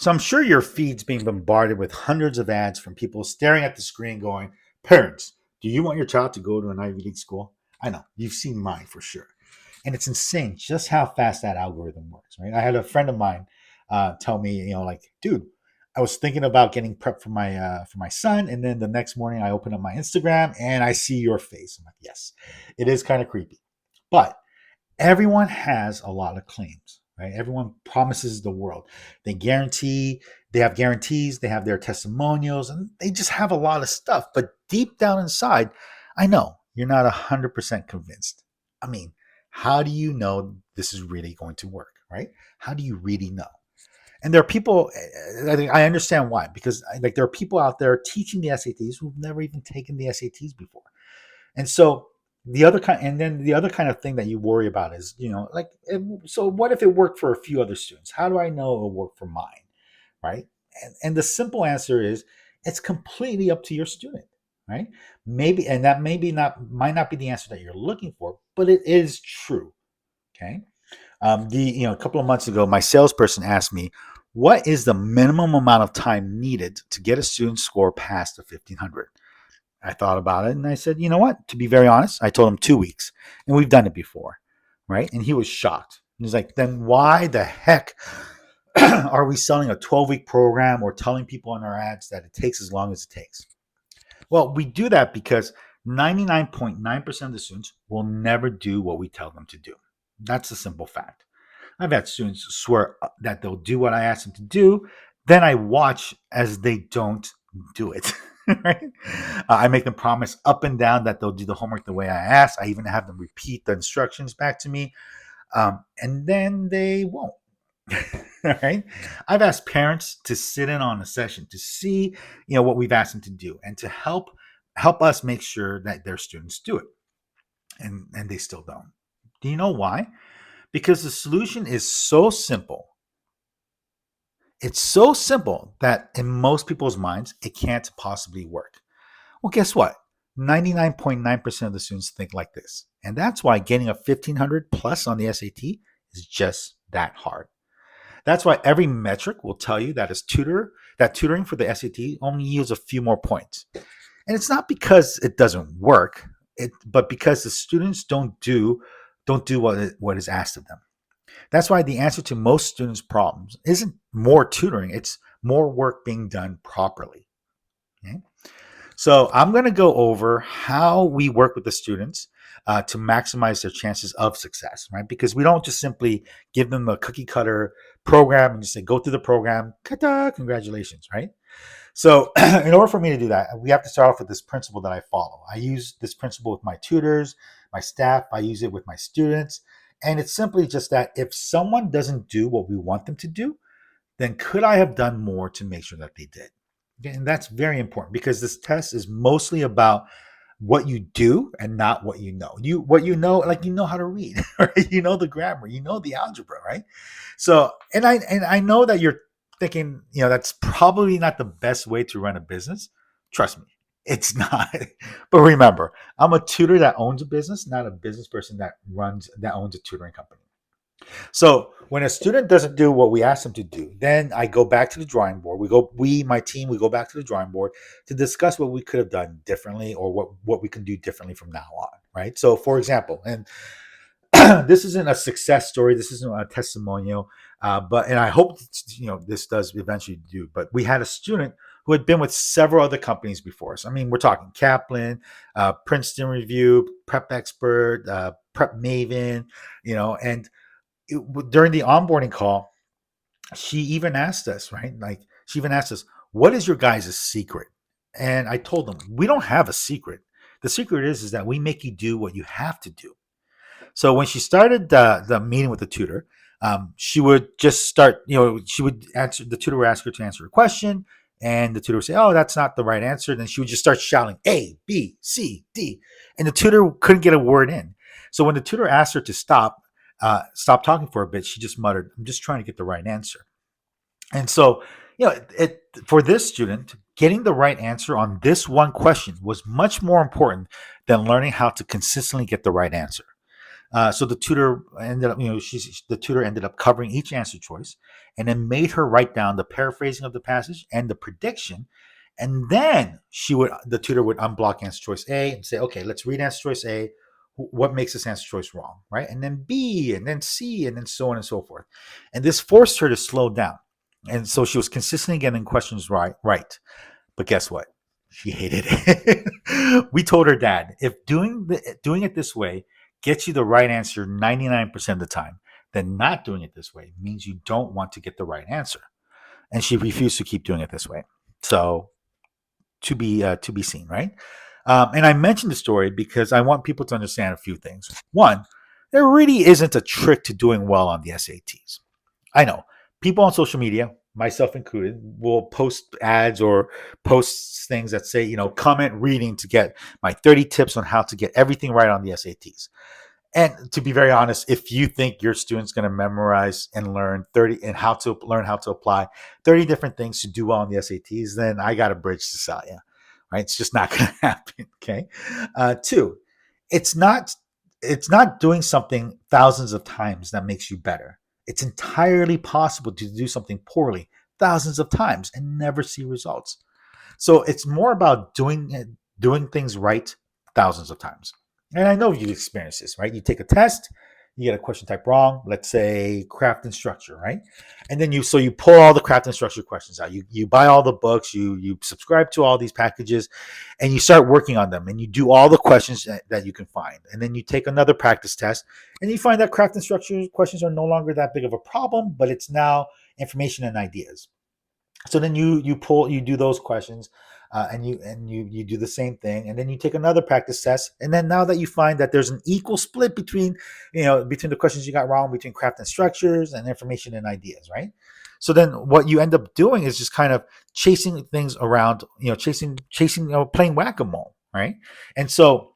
So I'm sure your feed's being bombarded with hundreds of ads from people staring at the screen going, "Parents, do you want your child to go to an Ivy League school?" I know, you've seen mine for sure. And it's insane just how fast that algorithm works, right? I had a friend of mine tell me, like, dude, I was thinking about getting prep for my son, and then the next morning I open up my Instagram and I see your face. I'm like, yes, it is kind of creepy, but everyone has a lot of claims, right? Everyone promises the world. They have guarantees, they have their testimonials, and they just have a lot of stuff. But deep down inside, I know you're not 100% convinced. I mean, how do you know this is really going to work, right? How do you really know? And there are people, I think I understand why, because like there are people out there teaching the SATs who've never even taken the SATs before. And so the other kind of thing that you worry about is, like, so what if it worked for a few other students? How do I know it'll work for mine? Right. And the simple answer is it's completely up to your student, right? Maybe, and that maybe not, might not be the answer that you're looking for, but it is true. Okay. A couple of months ago, my salesperson asked me, what is the minimum amount of time needed to get a student score past the 1500? I thought about it and I said, you know what? To be very honest, I told him 2 weeks, and we've done it before, right? And he was shocked. He's like, then why the heck are we selling a 12-week program or telling people in our ads that it takes as long as it takes? Well, we do that because 99.9% of the students will never do what we tell them to do. That's a simple fact. I've had students swear that they'll do what I ask them to do. Then I watch as they don't do it. Right? I make them promise up and down that they'll do the homework the way I ask. I even have them repeat the instructions back to me, and then they won't. Right? I've asked parents to sit in on a session to see, what we've asked them to do, and to help us make sure that their students do it, and they still don't. Do you know why? Because the solution is so simple. It's so simple that in most people's minds, it can't possibly work. Well, guess what? 99.9% of the students think like this. And that's why getting a 1500 plus on the SAT is just that hard. That's why every metric will tell you that tutoring for the SAT only yields a few more points. And it's not because it doesn't work, but because the students don't do what is asked of them. That's why the answer to most students' problems isn't more tutoring, it's more work being done properly. Okay? So I'm going to go over how we work with the students to maximize their chances of success, right? Because we don't just simply give them a cookie cutter program and just say, go through the program, ta-da, congratulations, right? So in order for me to do that, we have to start off with this principle that I follow. I use this principle with my tutors, my staff, I use it with my students. And it's simply just that if someone doesn't do what we want them to do, then could I have done more to make sure that they did? Okay, and that's very important because this test is mostly about what you do and not what you know. What you know, like you know how to read, right? You know the grammar, you know the algebra, right? So, and I know that you're thinking, that's probably not the best way to run a business. Trust me, it's not. But remember, I'm a tutor that owns a business, not a business person that owns a tutoring company. So when a student doesn't do what we ask them to do, then I go back to the drawing board. My team, we go back to the drawing board to discuss what we could have done differently or what we can do differently from now on, right? So for example, and this isn't a success story, this isn't a testimonial, and I hope this does eventually do. But we had a student who had been with several other companies before us. I mean, we're talking Kaplan, Princeton Review, Prep Expert, Prep Maven, and during the onboarding call, she even asked us, right? Like she even asked us, what is your guys' secret? And I told them, we don't have a secret. The secret is that we make you do what you have to do. So when she started the meeting with the tutor, she would just start, she would answer, the tutor would ask her to answer a question, and the tutor would say, oh, that's not the right answer. Then she would just start shouting A, B, C, D. And the tutor couldn't get a word in. So when the tutor asked her to stop talking for a bit, she just muttered, I'm just trying to get the right answer. And so, for this student, getting the right answer on this one question was much more important than learning how to consistently get the right answer. So the tutor ended up, the tutor ended up covering each answer choice, and then made her write down the paraphrasing of the passage and the prediction, and then the tutor would unblock answer choice A and say, okay, let's read answer choice A. What makes this answer choice wrong, right? And then B, and then C, and then so on and so forth. And this forced her to slow down, and so she was consistently getting questions right. But guess what? She hated it. We told her dad, if doing it this way gets you the right answer 99% of the time, then not doing it this way means you don't want to get the right answer. And she refused to keep doing it this way. So to be seen, right? And I mentioned the story because I want people to understand a few things. One, there really isn't a trick to doing well on the SATs. I know people on social media, myself included, will post ads or post things that say, comment reading to get my 30 tips on how to get everything right on the SATs. And to be very honest, if you think your student's going to memorize and learn 30 and how to apply 30 different things to do well on the SATs, then I got a bridge to sell you. Right? It's just not going to happen. Okay. Two, it's not it's not doing something thousands of times that makes you better. It's entirely possible to do something poorly thousands of times and never see results. So it's more about doing things right thousands of times. And I know you've experienced this, right? You take a test, you get a question type wrong, let's say craft and structure, right? And then you pull all the craft and structure questions out. You buy all the books, you subscribe to all these packages, and you start working on them, and you do all the questions that you can find. And then you take another practice test, and you find that craft and structure questions are no longer that big of a problem, but it's now information and ideas. So then you do those questions, and you do the same thing, and then you take another practice test, and then now that you find that there's an equal split between the questions you got wrong between craft and structures and information and ideas, right? So then what you end up doing is just kind of chasing things around, chasing playing whack-a-mole, right? And so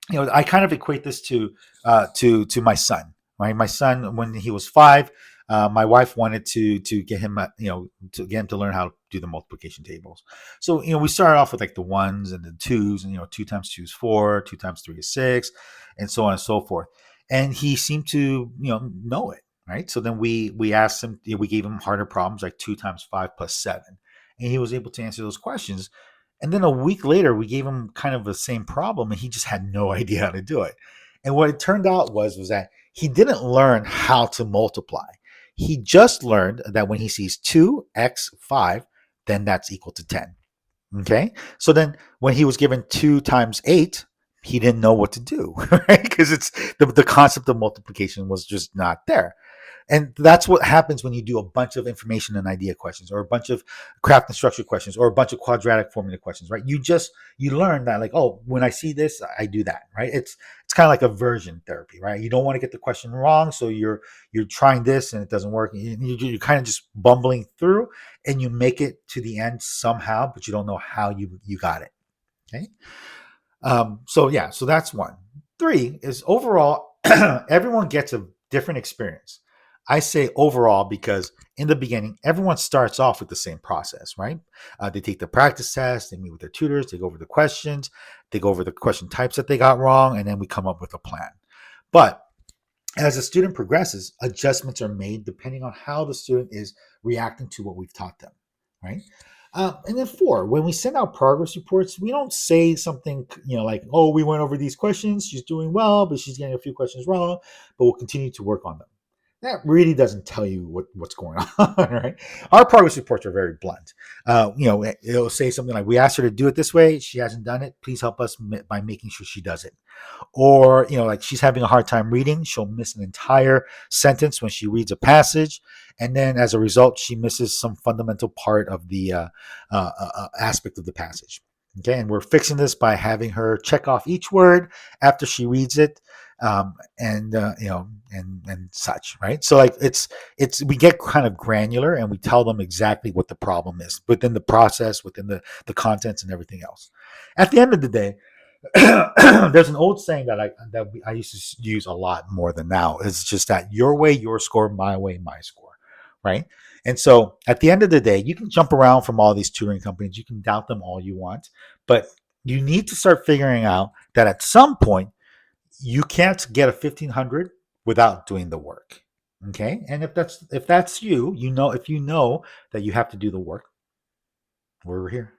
I kind of equate this to my son. Right, my son, when he was 5, my wife wanted to get him, to get him to learn how to do the multiplication tables. So we started off with like the ones and the twos, and 2 times 2 is 4, 2 times 3 is 6, and so on and so forth. And he seemed to know it, right? So then we asked him, we gave him harder problems like 2 times 5 plus 7, and he was able to answer those questions. And then a week later, we gave him kind of the same problem, and he just had no idea how to do it. And what it turned out was that he didn't learn how to multiply. He just learned that when he sees 2x5, then that's equal to 10. Okay. So then when he was given 2 times 8, he didn't know what to do, right? Because it's the concept of multiplication was just not there. And that's what happens when you do a bunch of information and idea questions, or a bunch of craft and structure questions, or a bunch of quadratic formula questions, right? You learn that, like, oh, when I see this, I do that, right? It's kind of like aversion therapy, right? You don't want to get the question wrong, so you're trying this and it doesn't work. You're kind of just bumbling through, and you make it to the end somehow, but you don't know how you got it. Okay. So that's one. Three is overall, everyone gets a different experience. I say overall because in the beginning, everyone starts off with the same process, right? They take the practice test, they meet with their tutors, they go over the questions, they go over the question types that they got wrong, and then we come up with a plan. But as a student progresses, adjustments are made depending on how the student is reacting to what we've taught them, right? And then 4, when we send out progress reports, we don't say something, like, oh, we went over these questions, she's doing well, but she's getting a few questions wrong, but we'll continue to work on them. That really doesn't tell you what's going on, right? Our progress reports are very blunt. It'll say something like, we asked her to do it this way, she hasn't done it, please help us by making sure she does it. Or like, she's having a hard time reading, she'll miss an entire sentence when she reads a passage, and then as a result she misses some fundamental part of the aspect of the passage. Okay, and we're fixing this by having her check off each word after she reads it, and such, right? So like, it's we get kind of granular, and we tell them exactly what the problem is within the process, within the contents and everything else. At the end of the day, there's an old saying that I used to use a lot more than now. It's just that your way, your score, my way, my score, right? And so at the end of the day, you can jump around from all these tutoring companies, you can doubt them all you want, but you need to start figuring out that at some point you can't get a 1500 without doing the work. Okay? And if that's you, if you know that you have to do the work, we're here.